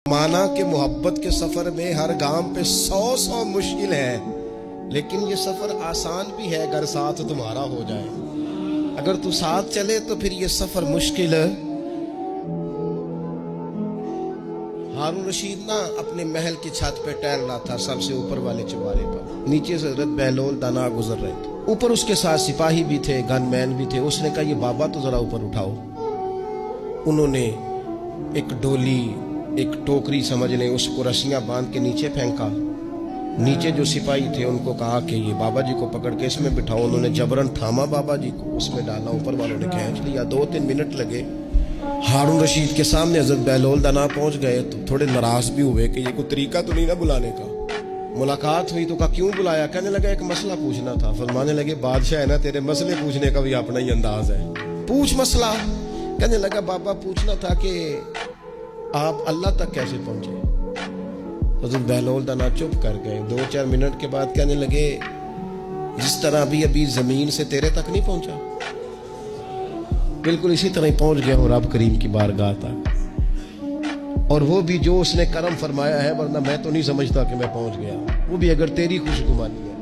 माना कि मोहब्बत के सफर में हर गांव पे 100 मुश्किल है, लेकिन ये सफर आसान भी है अगर साथ तुम्हारा हो जाए। अगर तू साथ चले तो फिर ये सफर मुश्किल है। हारून रशीद ना अपने महल की छत पे टहल रहा था, सबसे ऊपर वाले चुबारे पर। नीचे से हजरत बहलोल दाना गुजर रहे थे। ऊपर उसके साथ सिपाही भी थे, गनमैन भी थे। उसने कहा ये बाबा तो जरा ऊपर उठाओ। उन्होंने एक डोली, एक टोकरी समझ लें, उसको रस्सियां बांध के नीचे फेंका। नीचे जो सिपाही थे उनको कहा कि ये बाबा जी को पकड़ के इसमें बिठाओ। उन्होंने जबरन थामा बाबा जी को, उसमें डाला। ऊपर वालों ने खींच लिया। 2-3 मिनट लगे। हारून रशीद के सामने हजरत बहलोल दाना पहुंच गए तो थोड़े नाराज भी हुए कि ये कोई तरीका तो नहीं ना बुलाने का। मुलाकात हुई तो कहा क्यों बुलाया? कहने लगा एक मसला पूछना था। फरमाने लगे बादशाह है ना, तेरे मसले पूछने का भी अपना ही अंदाज है, पूछ मसला। कहने लगा बाबा पूछना था कि आप अल्लाह तक कैसे पहुंचे? हज़रत बहलोल दाना चुप कर गए। 2-4 मिनट के बाद कहने लगे जिस तरह अभी जमीन से तेरे तक नहीं पहुंचा, बिल्कुल इसी तरह ही पहुंच गया हूं रब करीम की बारगाह तक। और वो भी जो उसने करम फरमाया है, वरना मैं तो नहीं समझता कि मैं पहुंच गया। वो भी अगर तेरी खुशगुमानी है।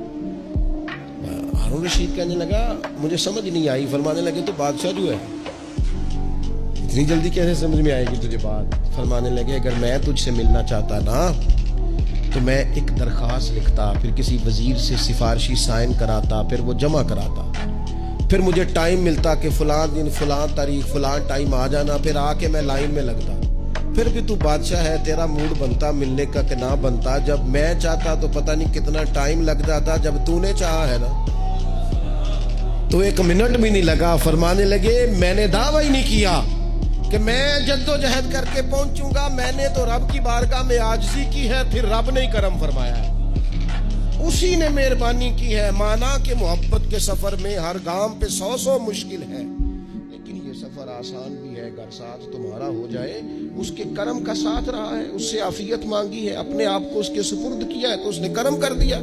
हारून रशीद कहने लगा मुझे समझ नहीं आई। फरमाने लगे तो बादशाह जो है, इतनी जल्दी कैसे समझ में आएगी तुझे बात? फरमाने लगे अगर मैं तुझसे मिलना चाहता ना तो मैं एक दरखास्त लिखता, फिर किसी वजीर से सिफारशी साइन कराता, फिर वो जमा कराता, फिर मुझे टाइम मिलता कि फलां दिन फलां तारीख फलां टाइम आ जाना, फिर आके मैं लाइन में लगता। फिर भी तू बादशाह है, तेरा मूड बनता मिलने का कि ना बनता। जब मैं चाहता तो पता नहीं कितना टाइम लग जाता, जब तूने चाहा है ना तो 1 मिनट भी नहीं लगा। फरमाने लगे मैंने दावा ही नहीं किया कि मैं जद्दोजहद करके पहुंचूंगा। मैंने तो रब की बारगाह में आजिज़ी की है, फिर रब ने ही करम फरमाया है, उसी ने मेहरबानी की है। माना कि मोहब्बत के सफर में हर गांव पे 100 मुश्किल है, लेकिन ये सफर आसान भी है अगर साथ तुम्हारा हो जाए। उसके करम का साथ रहा है, उससे आफियत मांगी है, अपने आप को उसके सुपुर्द किया है तो उसने करम कर दिया।